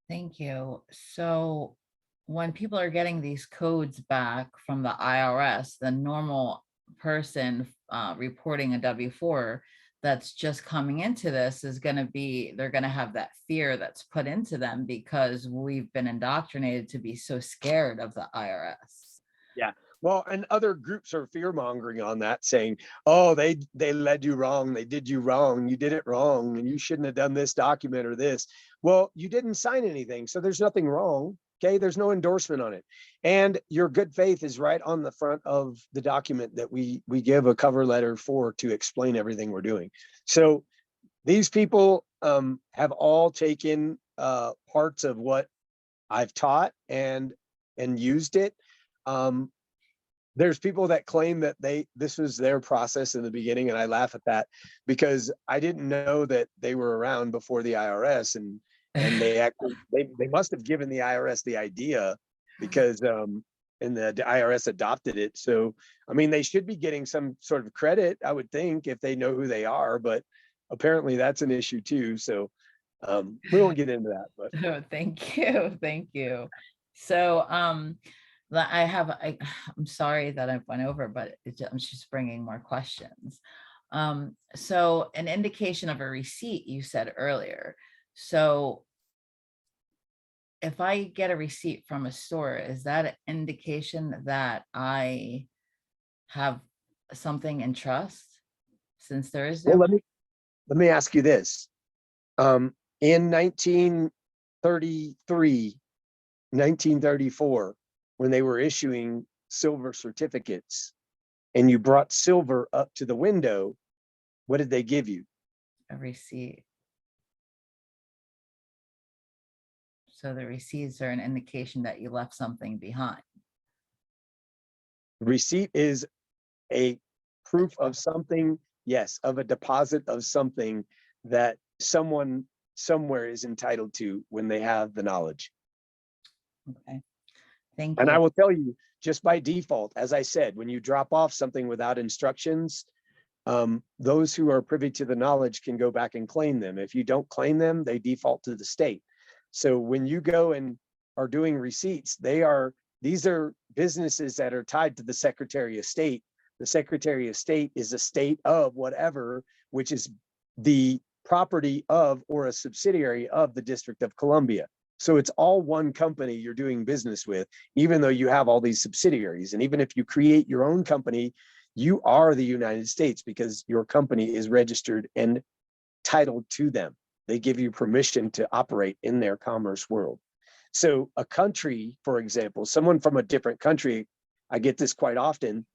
Thank you. So when people are getting these codes back from the IRS, the normal person reporting a W-4 that's just coming into this is going to be, they're going to have that fear that's put into them because we've been indoctrinated to be so scared of the IRS. Yeah. Well, and other groups are fear mongering on that, saying, "Oh, they led you wrong. They did you wrong. You did it wrong, and you shouldn't have done this document or this." Well, you didn't sign anything, so there's nothing wrong. Okay, there's no endorsement on it, and your good faith is right on the front of the document that we give a cover letter for to explain everything we're doing. So these people have all taken parts of what I've taught and used it. Um, there's people that claim that this was their process in the beginning, and I laugh at that because I didn't know that they were around before the IRS, and they actually they must have given the IRS the idea because and the IRS adopted it. So I mean, they should be getting some sort of credit, I would think, if they know who they are, but apparently that's an issue too. So we won't get into that, but Oh, thank you. Thank you. So, I'm sorry that I went over, but I'm just bringing more questions. So an indication of a receipt you said earlier. So if I get a receipt from a store, is that an indication that I have something in trust since there is well, no, let me ask you this. In 1933, 1934, when they were issuing silver certificates and you brought silver up to the window, what did they give you? a receipt? So the receipts are an indication that you left something behind. Receipt is a proof of something, yes, of a deposit of something that someone somewhere is entitled to when they have the knowledge. Okay, thank And I you. will tell you, just by default, as I said, when you drop off something without instructions, those who are privy to the knowledge can go back and claim them. If you don't claim them, they default to the state. So when you go and are doing receipts, these are businesses that are tied to the Secretary of State. The Secretary of State is a state of whatever, which is the property of or a subsidiary of the District of Columbia. So it's all one company you're doing business with, even though you have all these subsidiaries. And even if you create your own company, you are the United States because your company is registered and titled to them. They give you permission to operate in their commerce world. So a country, for example, someone from a different country, I get this quite often,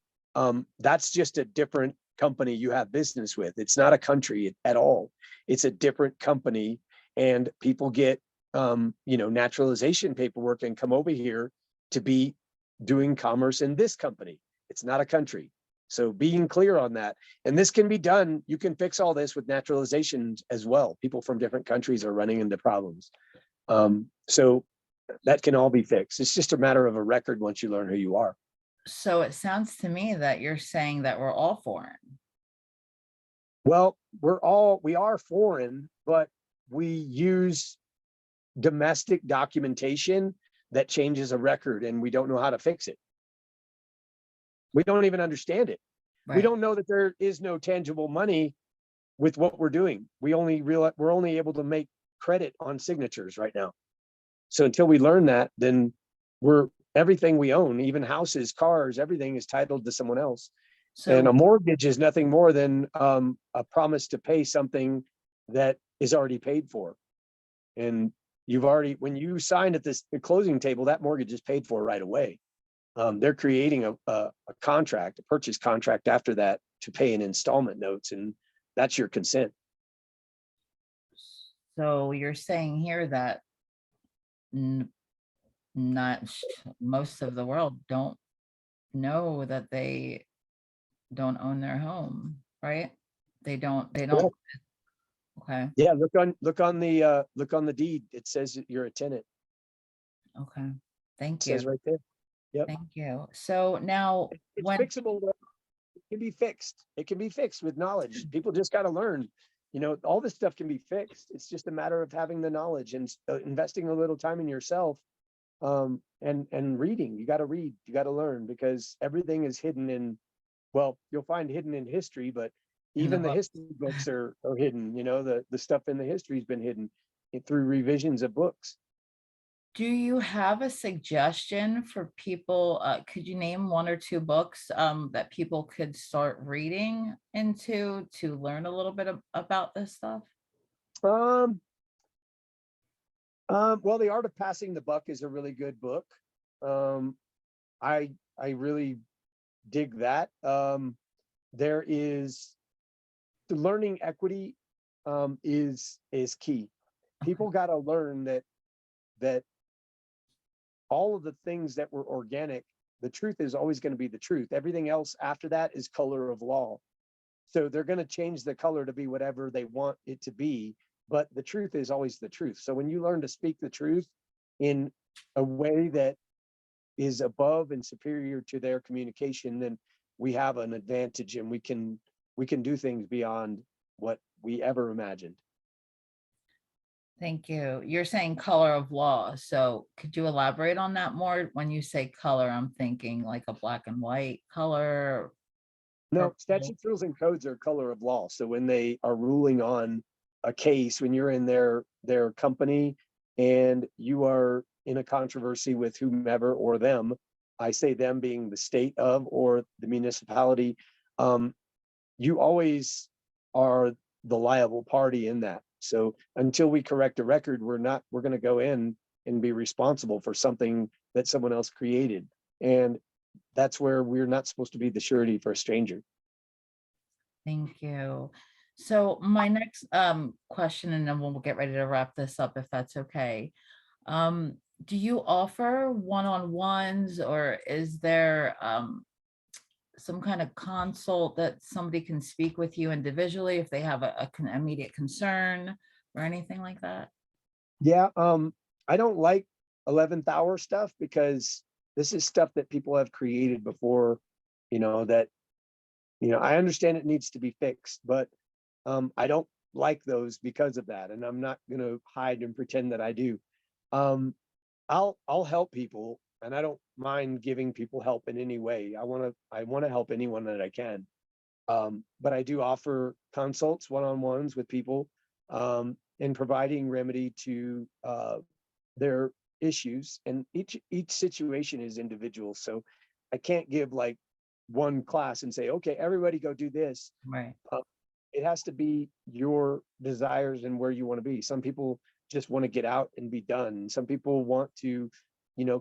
that's just a different company you have business with. It's not a country at all. It's a different company, and people get naturalization paperwork and come over here to be doing commerce in this company. It's not a country. So being clear on that, and this can be done, you can fix all this with naturalization as well. People from different countries are running into problems. So that can all be fixed. It's just a matter of a record once you learn who you are. So it sounds to me that you're saying that we're all foreign. Well, we are foreign, but we use domestic documentation that changes a record and we don't know how to fix it. We don't even understand it. We Right. don't know that there is no tangible money with what we're doing. We're only able to make credit on signatures right now. So until we learn that, then everything we own, even houses, cars, everything is titled to someone else. And a So, mortgage is nothing more than a promise to pay something that is already paid for. And when you signed at the closing table, that mortgage is paid for right away. They're creating a contract, a purchase contract after that to pay in installment notes, and that's your consent. so you're saying here that n- not most of the world don't know that they don't own their home, right? They don't. Correct. Okay. Yeah, look on the deed. It says that you're a tenant. Okay. It Thank you. says right there. Yep. Thank you. So now It's when, fixable though. It can be fixed. It can be fixed with knowledge. People just got to learn. all this stuff can be fixed. It's just a matter of having the knowledge and investing a little time in yourself, and reading. You got to read, you got to learn, because everything is hidden in, well, you'll find hidden in history, but In the even the book. history books are hidden. The stuff in the history's been hidden through revisions of books. Do you have a suggestion for people? Could you name one or two books that people could start reading into to learn a little bit about this stuff? Um, well, The Art of Passing the Buck is a really good book. Um, I really dig that. There is the learning equity, is key. People got to learn that all of the things that were organic, the truth is always going to be the truth. Everything else after that is color of law. So they're going to change the color to be whatever they want it to be, but the truth is always the truth. So when you learn to speak the truth in a way that is above and superior to their communication, then we have an advantage, and we can do things beyond what we ever imagined. Thank you. You're saying color of law. So could you elaborate on that more? When you say color, I'm thinking like a black and white color. No, Purple. statutes, rules, and codes are color of law. So when they are ruling on a case, when you're in their company and you are in a controversy with whomever or them, I say them being the state of or the municipality, you always are the liable party in that. So until we correct a record, we're going to go in and be responsible for something that someone else created. And that's where we're not supposed to be the surety for a stranger. Thank you. So my next question, and then we'll get ready to wrap this up if that's okay. Do you offer one-on-ones, or is there some kind of consult that somebody can speak with you individually if they have an immediate concern or anything like that? Yeah, I don't like 11th hour stuff, because this is stuff that people have created before, that, I understand it needs to be fixed, but I don't like those because of that. And I'm not going to hide and pretend that I do. I'll help people, and I don't mind giving people help in any way. I want to help anyone that I can. But I do offer consults, one-on-ones with people, and providing remedy to their issues. And each situation is individual. So I can't give like one class and say, okay, everybody go do this. Right. It has to be your desires and where you want to be. Some people just want to get out and be done. Some people want to,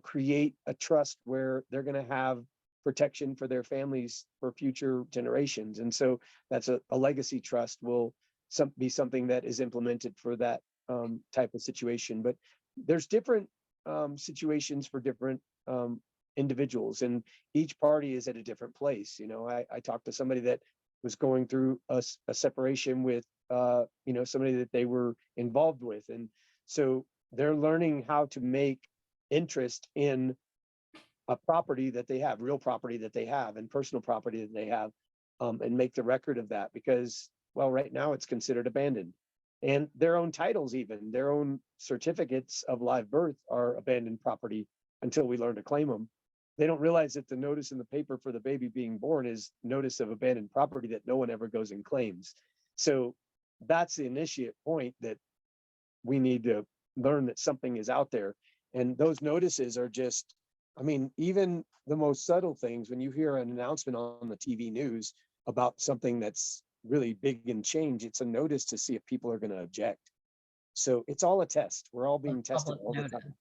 create a trust where they're going to have protection for their families for future generations. And so that's a legacy trust will be something that is implemented for that type of situation. But there's different situations for different individuals, and each party is at a different place. I talked to somebody that was going through a separation with somebody that they were involved with, and so they're learning how to make interest in a property that they have, real property that they have, and personal property that they have, and make the record of that, because, well, right now it's considered abandoned, and their own titles, even their own certificates of live birth, are abandoned property until we learn to claim them. They don't realize that the notice in the paper for the baby being born is notice of abandoned property that no one ever goes and claims. So that's the initiate point, that we need to learn that something is out there. And those notices are just, even the most subtle things, when you hear an announcement on the TV news about something that's really big and change, it's a notice to see if people are going to object. So it's all a test. We're all being tested Public all the notice. time.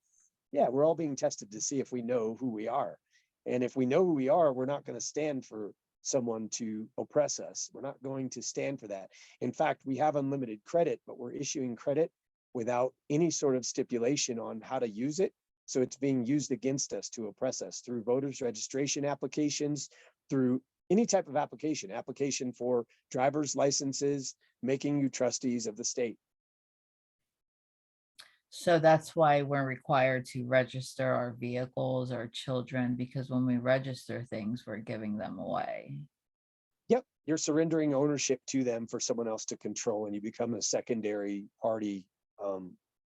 Yeah, we're all being tested to see if we know who we are. And if we know who we are, we're not going to stand for someone to oppress us. We're not going to stand for that. In fact, we have unlimited credit, but we're issuing credit without any sort of stipulation on how to use it. So it's being used against us to oppress us through voters registration applications, through any type of application for driver's licenses, making you trustees of the state. So that's why we're required to register our vehicles, our children, because when we register things, we're giving them away. Yep, you're surrendering ownership to them for someone else to control, and you become a secondary party,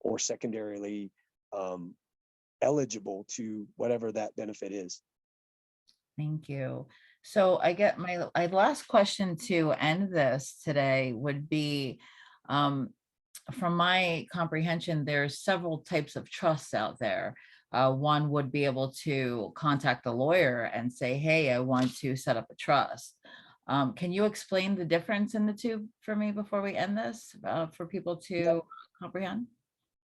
or secondarily eligible to whatever that benefit is. Thank you. So I get my last question to end this today would be, from my comprehension, there's several types of trusts out there. One would be able to contact a lawyer and say, hey, I want to set up a trust. Can you explain the difference in the two for me before we end this, for people to comprehend?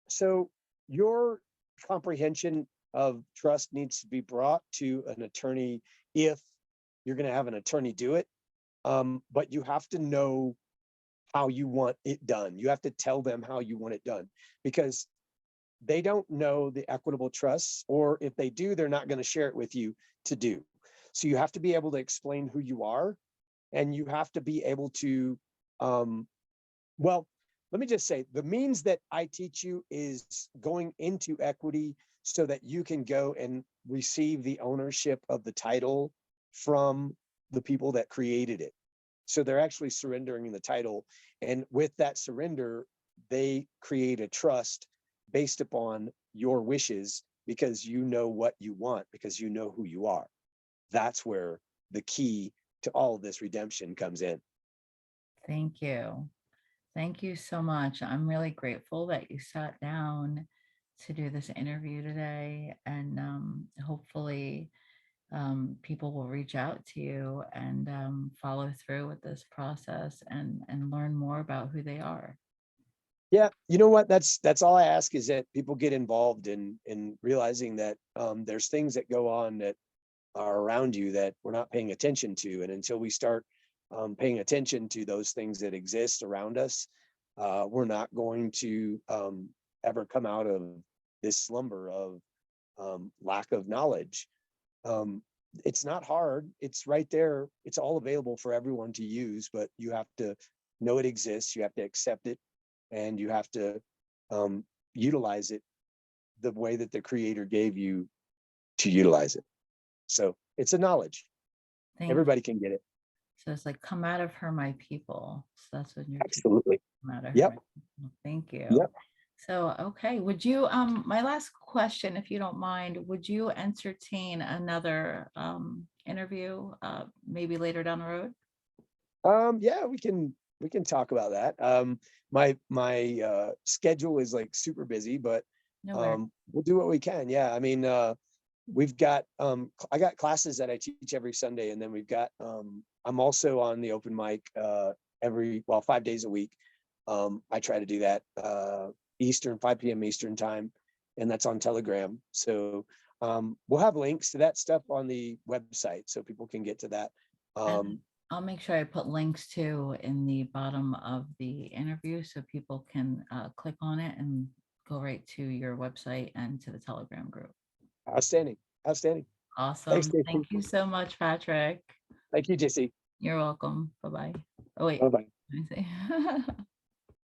So your comprehension of trust needs to be brought to an attorney if you're going to have an attorney do it. But you have to know how you want it done. You have to tell them how you want it done, because they don't know the equitable trusts, or if they do, they're not going to share it with you to do. So you have to be able to explain who you are, and you have to be able to, well, let me just say, the means that I teach you is going into equity so that you can go and receive the ownership of the title from the people that created it. So they're actually surrendering the title. And with that surrender, they create a trust based upon your wishes, because you know what you want, because you know who you are. That's where the key to all of this redemption comes in. Thank you. Thank you so much. I'm really grateful that you sat down to do this interview today, and hopefully people will reach out to you and follow through with this process and learn more about who they are. Yeah, you know what? That's all I ask, is that people get involved in realizing that there's things that go on that are around you that we're not paying attention to, and until we start paying attention to those things that exist around us, we're not going to ever come out of this slumber of lack of knowledge. It's not hard. It's right there. It's all available for everyone to use, but you have to know it exists. You have to accept it, and you have to utilize it the way that the creator gave you to utilize it. So it's a knowledge. Thank Everybody can get it. So it's like, come out of her, my people. So that's what you're teaching. Absolutely. Come out of her, Yep. my people. Thank you. Yep. So, okay, would you, my last question, if you don't mind, would you entertain another interview, maybe later down the road? Yeah, we can talk about that. My schedule is like super busy, but No worries. we'll do what we can. Yeah, I mean, we've got I got classes that I teach every Sunday, and then we've got I'm also on the open mic 5 days a week. I try to do that Eastern, 5 p.m. Eastern time, and that's on Telegram. So we'll have links to that stuff on the website so people can get to that. And I'll make sure I put links too in the bottom of the interview so people can click on it and go right to your website and to the Telegram group. Outstanding. Outstanding. Thanks, Awesome. Stacey. Thank you so much, Patrick. Thank you, Jesse. You're welcome. Bye-bye. Oh, wait. Bye-bye. Let me see.